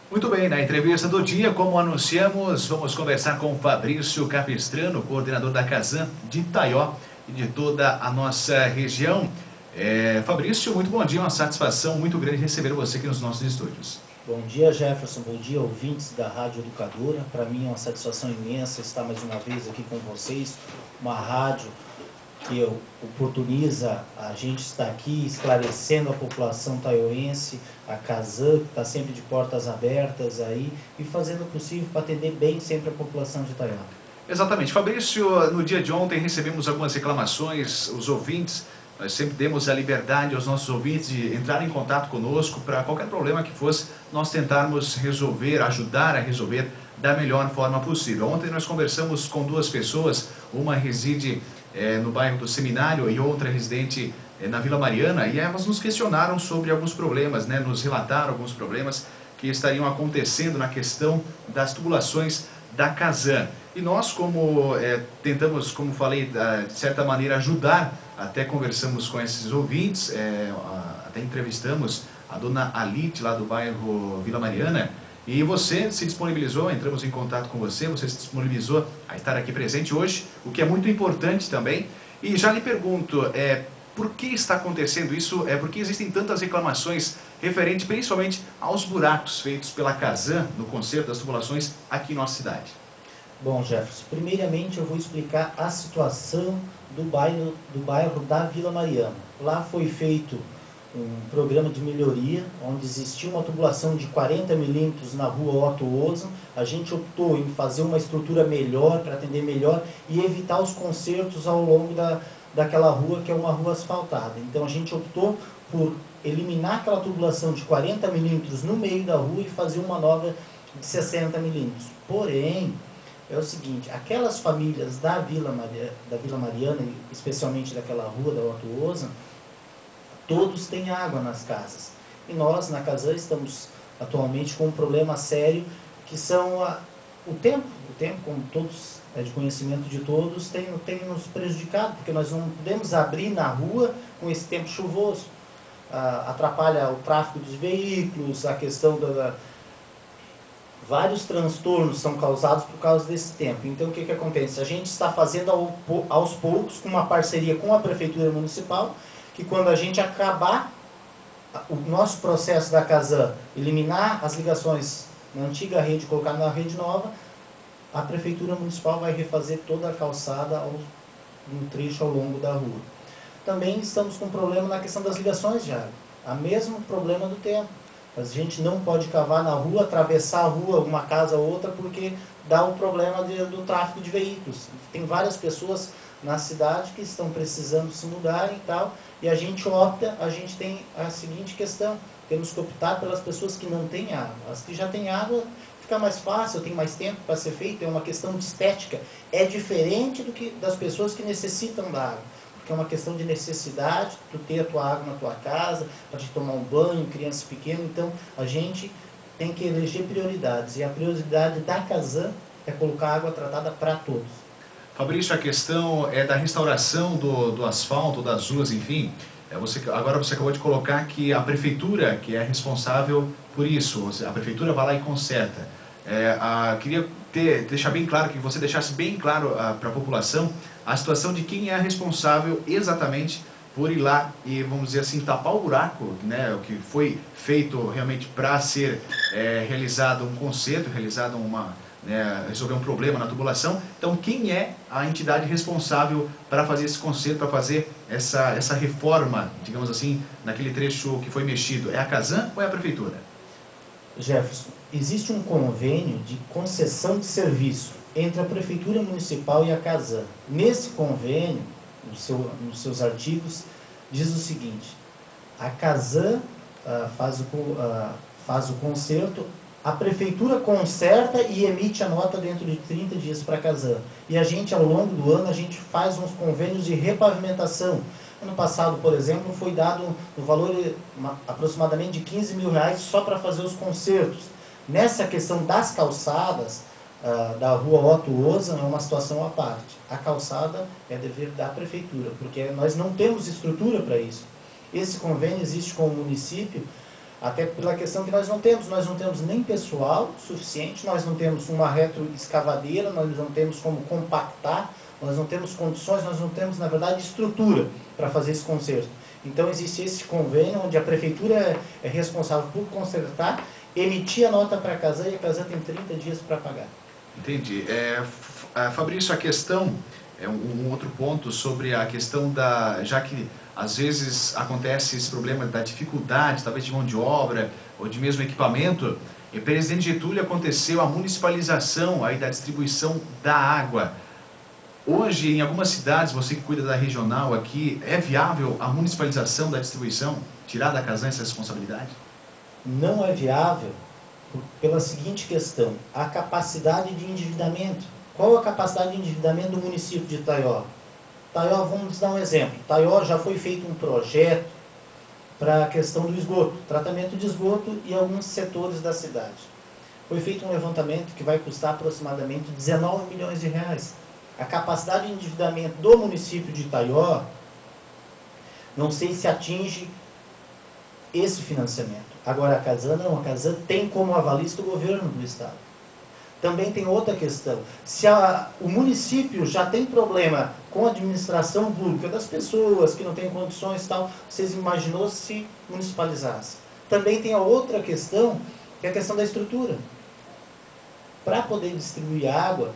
Muito bem, na entrevista do dia, como anunciamos, vamos conversar com Fabrício Capistrano, coordenador da Casan de Itaió e de toda a nossa região. Fabrício, muito bom dia, uma satisfação muito grande receber você aqui nos nossos estúdios. Bom dia, Jefferson, bom dia, ouvintes da Rádio Educadora. Para mim é uma satisfação imensa estar mais uma vez aqui com vocês, uma rádio que oportuniza a gente estar aqui esclarecendo a população taioense, a Casan, que está sempre de portas abertas aí, e fazendo o possível para atender bem sempre a população de Itaió. Exatamente. Fabrício, no dia de ontem recebemos algumas reclamações, os ouvintes, nós sempre demos a liberdade aos nossos ouvintes de entrar em contato conosco para qualquer problema que fosse, nós tentarmos resolver, ajudar a resolver da melhor forma possível. Ontem nós conversamos com duas pessoas, uma reside no bairro do Seminário e outra residente na Vila Mariana, e elas nos questionaram sobre alguns problemas, né? Nos relataram alguns problemas que estariam acontecendo na questão das tubulações da Casan. E nós, como tentamos, como falei, de certa maneira ajudar, até conversamos com esses ouvintes, até entrevistamos a dona Alite, lá do bairro Vila Mariana, e você se disponibilizou, entramos em contato com você, você se disponibilizou a estar aqui presente hoje, o que é muito importante também. E já lhe pergunto, por que está acontecendo isso? Porque existem tantas reclamações referente principalmente aos buracos feitos pela Casan no conserto das tubulações aqui em nossa cidade. Bom, Jefferson, primeiramente eu vou explicar a situação do bairro da Vila Mariana. Lá foi feito um programa de melhoria, onde existia uma tubulação de 40 milímetros na rua Otto Ozan. A gente optou em fazer uma estrutura melhor, para atender melhor e evitar os consertos ao longo daquela rua, que é uma rua asfaltada. Então a gente optou por eliminar aquela tubulação de 40 milímetros no meio da rua e fazer uma nova de 60 milímetros. Porém, é o seguinte, aquelas famílias da Vila Mariana, especialmente daquela rua da Otto Ozan, todos têm água nas casas. E nós, na Casan, estamos atualmente com um problema sério, que são o tempo, como todos, é de conhecimento de todos, tem nos prejudicado, porque nós não podemos abrir na rua com esse tempo chuvoso. Atrapalha o tráfego dos veículos, a questão vários transtornos são causados por causa desse tempo. Então, o que acontece? A gente está fazendo aos poucos, com uma parceria com a Prefeitura Municipal, que quando a gente acabar o nosso processo da Casan, eliminar as ligações na antiga rede e colocar na rede nova, a Prefeitura Municipal vai refazer toda a calçada no trecho ao longo da rua. Também estamos com um problema na questão das ligações de água. O mesmo problema do tempo. A gente não pode cavar na rua, atravessar a rua, uma casa ou outra, porque dá o problema do tráfego de veículos. Tem várias pessoas na cidade que estão precisando se mudarem e tal, e a gente tem a seguinte questão, temos que optar pelas pessoas que não têm água. As que já têm água, fica mais fácil, tem mais tempo para ser feito, é uma questão de estética. É diferente das pessoas que necessitam da água. Que é uma questão de necessidade, tu ter a tua água na tua casa, para te tomar um banho, criança pequena. Então, a gente tem que eleger prioridades. E a prioridade da Casan é colocar água tratada para todos. Fabrício, a questão é da restauração do asfalto, das ruas, enfim. Agora você acabou de colocar que a prefeitura que é responsável por isso. A prefeitura vai lá e conserta. Queria deixar bem claro, que você deixasse bem claro para a população a situação de quem é responsável exatamente por ir lá e, vamos dizer assim, tapar o buraco, né, o que foi feito realmente para ser realizado um conserto, resolver um problema na tubulação. Então, quem é a entidade responsável para fazer esse conserto, para fazer essa reforma, digamos assim, naquele trecho que foi mexido? É a Casan ou é a prefeitura? Jefferson, existe um convênio de concessão de serviço entre a Prefeitura Municipal e a Casan. Nesse convênio, nos seus artigos, diz o seguinte: a Casan faz o conserto, a Prefeitura conserta e emite a nota dentro de 30 dias para a Casan. E a gente, ao longo do ano, a gente faz uns convênios de repavimentação. Ano passado, por exemplo, foi dado no valor aproximadamente de 15 mil reais só para fazer os consertos. Nessa questão das calçadas, da rua Otto Ozan, é uma situação à parte. A calçada é dever da prefeitura, porque nós não temos estrutura para isso. Esse convênio existe com o município Até pela questão que nós não temos nem pessoal suficiente, nós não temos uma retroescavadeira, nós não temos como compactar, nós não temos condições, nós não temos, na verdade, estrutura para fazer esse conserto. Então existe esse convênio onde a prefeitura é responsável por consertar, emitir a nota para a Casan e a Casan tem 30 dias para pagar. Entendi. Fabrício, a questão, um outro ponto sobre a questão já que às vezes acontece esse problema da dificuldade, talvez de mão de obra ou de mesmo equipamento, em Presidente Getúlio aconteceu a municipalização aí da distribuição da água. Hoje, em algumas cidades, você que cuida da regional aqui, é viável a municipalização da distribuição? Tirar da Casan essa responsabilidade? Não é viável pela seguinte questão, a capacidade de endividamento. Qual a capacidade de endividamento do município de Itaió? Itaió, vamos dar um exemplo. Itaió já foi feito um projeto para a questão do esgoto, tratamento de esgoto e alguns setores da cidade. Foi feito um levantamento que vai custar aproximadamente 19 milhões de reais. A capacidade de endividamento do município de Itaió, não sei se atinge esse financiamento. Agora a Casan não, a Casan tem como avalista o governo do estado. Também tem outra questão, se o município já tem problema com a administração pública das pessoas que não têm condições e tal, vocês imaginou se municipalizasse? Também tem a outra questão, que é a questão da estrutura. Para poder distribuir água,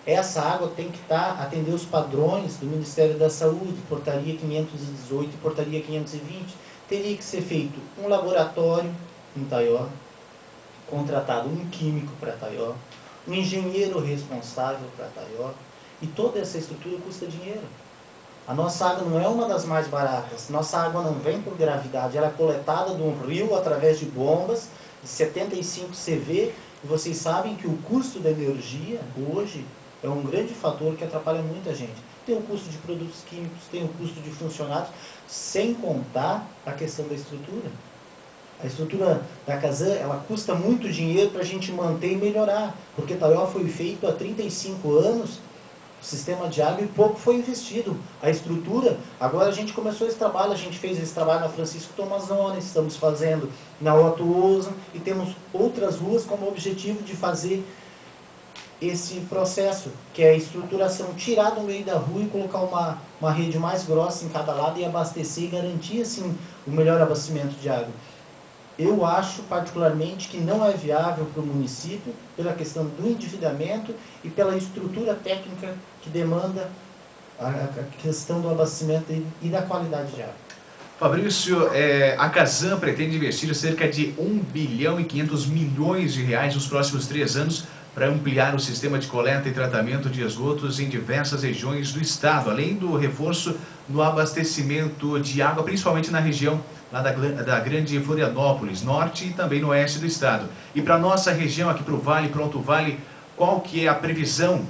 essa água tem que atender os padrões do Ministério da Saúde, portaria 518 e portaria 520. Teria que ser feito um laboratório em Itaió, contratado um químico para Itaió, um engenheiro responsável para Itaió, e toda essa estrutura custa dinheiro. A nossa água não é uma das mais baratas, nossa água não vem por gravidade, ela é coletada de um rio através de bombas de 75 CV, e vocês sabem que o custo da energia hoje é um grande fator que atrapalha muita gente. Tem o custo de produtos químicos, tem o custo de funcionários, sem contar a questão da estrutura. A estrutura da Casan, ela custa muito dinheiro para a gente manter e melhorar, porque Itaió foi feito há 35 anos, o sistema de água, e pouco foi investido. A estrutura, agora a gente começou esse trabalho, a gente fez esse trabalho na Francisco Tomazoni, estamos fazendo na Otto Ozen, e temos outras ruas como objetivo de fazer esse processo, que é a estruturação, tirar do meio da rua e colocar uma rede mais grossa em cada lado e abastecer e garantir assim o melhor abastecimento de água. Eu acho particularmente que não é viável para o município pela questão do endividamento e pela estrutura técnica que demanda a questão do abastecimento e da qualidade de água. Fabrício, a Casan pretende investir cerca de 1 bilhão e 500 milhões de reais nos próximos 3 anos para ampliar o sistema de coleta e tratamento de esgotos em diversas regiões do estado, além do reforço no abastecimento de água, principalmente na região lá da grande Florianópolis, norte e também no oeste do estado. E para a nossa região, aqui para o Vale, para o Alto Vale, qual que é a previsão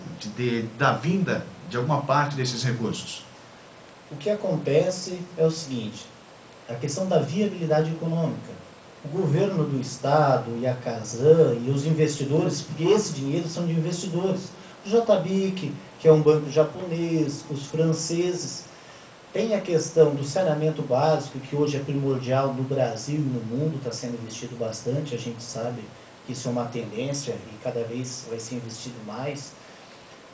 da vinda de alguma parte desses recursos? O que acontece é o seguinte, a questão da viabilidade econômica. O governo do estado e a Casan e os investidores, porque esse dinheiro são de investidores. O JBIC, que é um banco japonês, os franceses. Tem a questão do saneamento básico, que hoje é primordial no Brasil e no mundo, está sendo investido bastante, a gente sabe que isso é uma tendência e cada vez vai ser investido mais.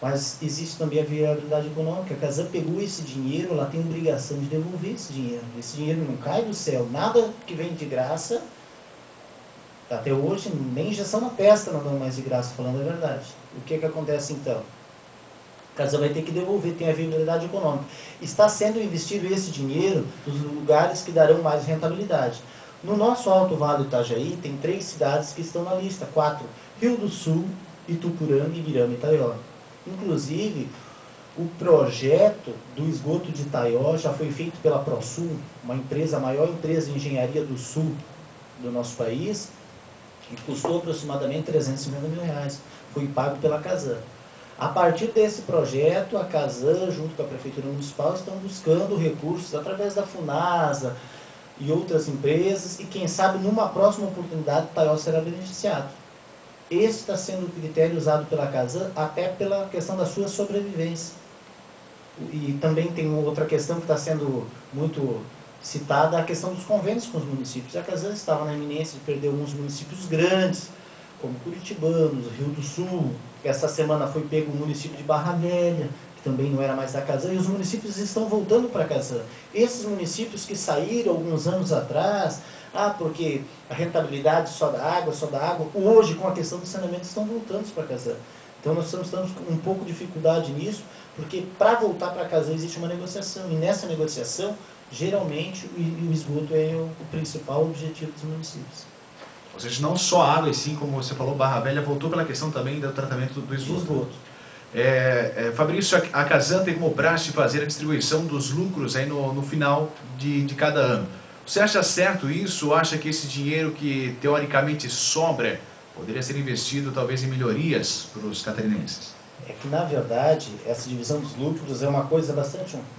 Mas existe também a viabilidade econômica. A Casan pegou esse dinheiro, ela tem obrigação de devolver esse dinheiro. Esse dinheiro não cai do céu, nada que vem de graça. Até hoje, nem injeção na testa não dão mais de graça, falando a verdade. O que acontece então? A Casan vai ter que devolver, tem a viabilidade econômica. Está sendo investido esse dinheiro nos lugares que darão mais rentabilidade. No nosso Alto Vale do Itajaí, tem 3 cidades que estão na lista, 4. Rio do Sul, Ituporanga, Ibirama e Itaió. Inclusive, o projeto do esgoto de Itaió já foi feito pela ProSul, a maior empresa de engenharia do sul do nosso país, que custou aproximadamente 350 mil reais. Foi pago pela Casan. A partir desse projeto, a Casan, junto com a Prefeitura Municipal, estão buscando recursos através da FUNASA e outras empresas, e quem sabe numa próxima oportunidade Itaió será beneficiado. Esse está sendo o critério usado pela Casan, até pela questão da sua sobrevivência. E também tem outra questão que está sendo muito citada a questão dos convênios com os municípios. A Casan estava na iminência de perder alguns municípios grandes, como Curitibanos, Rio do Sul. Essa semana foi pego o município de Barra Velha, que também não era mais da Casan, e os municípios estão voltando para a Casan. Esses municípios que saíram alguns anos atrás, porque a rentabilidade só da água, hoje com a questão do saneamento estão voltando para a Casan. Então nós estamos com um pouco de dificuldade nisso, porque para voltar para a Casan existe uma negociação, e nessa negociação, geralmente, o esgoto é o principal objetivo dos municípios. Ou seja, não só a água, e sim, como você falou, Barra Velha voltou pela questão também do tratamento do esgoto. Fabrício, a Casan tem como praxe fazer a distribuição dos lucros aí no final de cada ano. Você acha certo isso? Ou acha que esse dinheiro que teoricamente sobra poderia ser investido talvez em melhorias para os catarinenses? É que, na verdade, essa divisão dos lucros é uma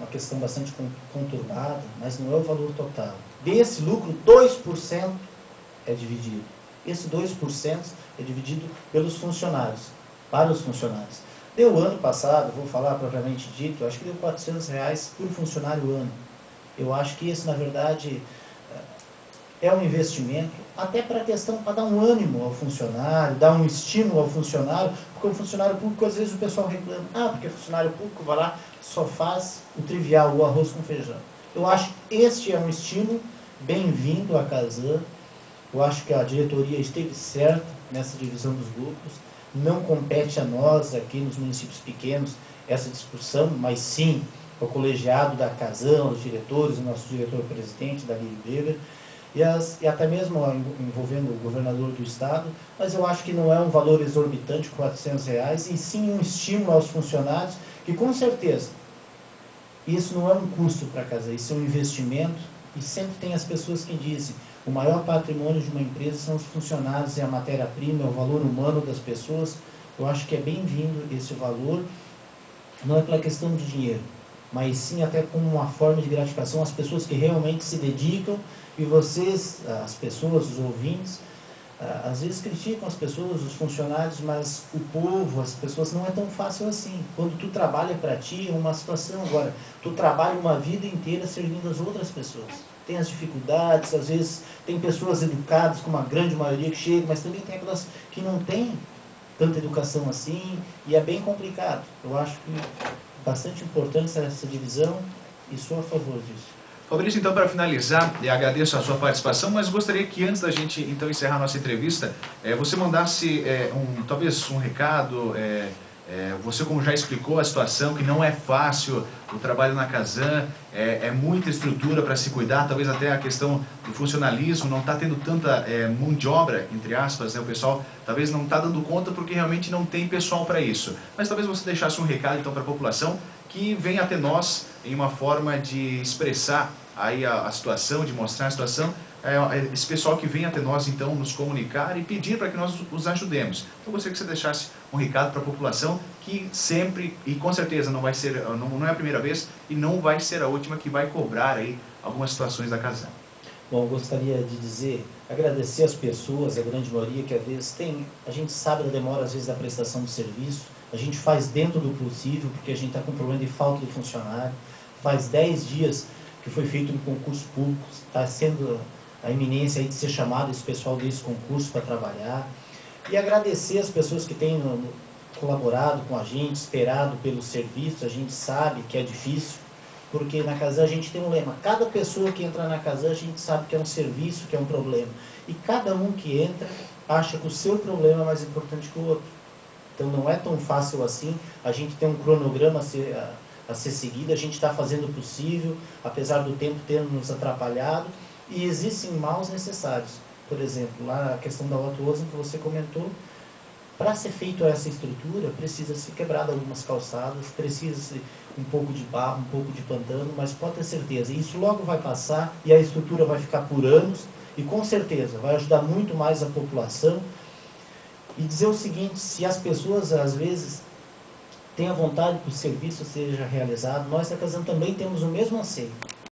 questão bastante conturbada, mas não é o valor total. Desse lucro, 2% é dividido. Esse 2% é dividido pelos funcionários, para os funcionários. Deu ano passado, vou falar propriamente dito, acho que deu R$400 por funcionário ano. Eu acho que esse, na verdade, é um investimento até para a questão, para dar um ânimo ao funcionário, dar um estímulo ao funcionário, porque o funcionário público, às vezes o pessoal reclama, porque o funcionário público vai lá, só faz o trivial, o arroz com feijão. Eu acho que este é um estímulo bem-vindo à Casan. Eu acho que a diretoria esteve certa nessa divisão dos lucros. Não compete a nós, aqui nos municípios pequenos, essa discussão, mas sim ao colegiado da Casan, aos diretores, o nosso diretor-presidente, Davi Weber, e até mesmo envolvendo o governador do estado, mas eu acho que não é um valor exorbitante, R$400, e sim um estímulo aos funcionários, que com certeza, isso não é um custo para a Casan, isso é um investimento, e sempre tem as pessoas que dizem, o maior patrimônio de uma empresa são os funcionários, é a matéria-prima, é o valor humano das pessoas. Eu acho que é bem-vindo esse valor, não é pela questão de dinheiro, mas sim até como uma forma de gratificação às pessoas que realmente se dedicam, e vocês, as pessoas, os ouvintes, às vezes criticam as pessoas, os funcionários, mas o povo, as pessoas, não é tão fácil assim. Quando tu trabalha para ti, é uma situação. Agora, tu trabalha uma vida inteira servindo as outras pessoas. Tem as dificuldades, às vezes tem pessoas educadas, como a grande maioria que chega, mas também tem aquelas que não têm tanta educação assim, e é bem complicado. Eu acho que é bastante importante essa divisão e sou a favor disso. Fabrício, então, para finalizar, eu agradeço a sua participação, mas gostaria que antes da gente então encerrar a nossa entrevista, você mandasse talvez um recado. Você, como já explicou a situação, que não é fácil o trabalho na Casan, é muita estrutura para se cuidar, talvez até a questão do funcionalismo, não está tendo tanta mão de obra, entre aspas, né? O pessoal talvez não está dando conta porque realmente não tem pessoal para isso. Mas talvez você deixasse um recado então para a população que vem até nós em uma forma de expressar aí a situação, de mostrar a situação, esse pessoal que vem até nós então nos comunicar e pedir para que nós os ajudemos. Então eu gostaria que você deixasse um recado para a população que sempre, e com certeza não vai ser, não é a primeira vez e não vai ser a última que vai cobrar aí algumas situações da Casan. Bom, eu gostaria de dizer, agradecer às pessoas, a grande maioria que às vezes a gente sabe da demora às vezes da prestação do serviço, a gente faz dentro do possível porque a gente está com problema de falta de funcionário. Faz 10 dias que foi feito um concurso público, está sendo a iminência aí de ser chamado esse pessoal desse concurso para trabalhar. E agradecer as pessoas que têm colaborado com a gente, esperado pelos serviços. A gente sabe que é difícil, porque na Casan a gente tem um lema, cada pessoa que entra na Casan a gente sabe que é um serviço, que é um problema. E cada um que entra acha que o seu problema é mais importante que o outro. Então não é tão fácil assim, a gente tem um cronograma a ser seguido, a gente está fazendo o possível, apesar do tempo ter nos atrapalhado, e existem maus necessários. Por exemplo, lá a questão da Otto-Ozen que você comentou, para ser feito essa estrutura, precisa ser quebrada algumas calçadas, precisa-se um pouco de barro, um pouco de pantano, mas pode ter certeza, isso logo vai passar e a estrutura vai ficar por anos, e com certeza vai ajudar muito mais a população. E dizer o seguinte, se as pessoas às vezes têm a vontade que o serviço seja realizado, nós da Casan também temos o mesmo anseio.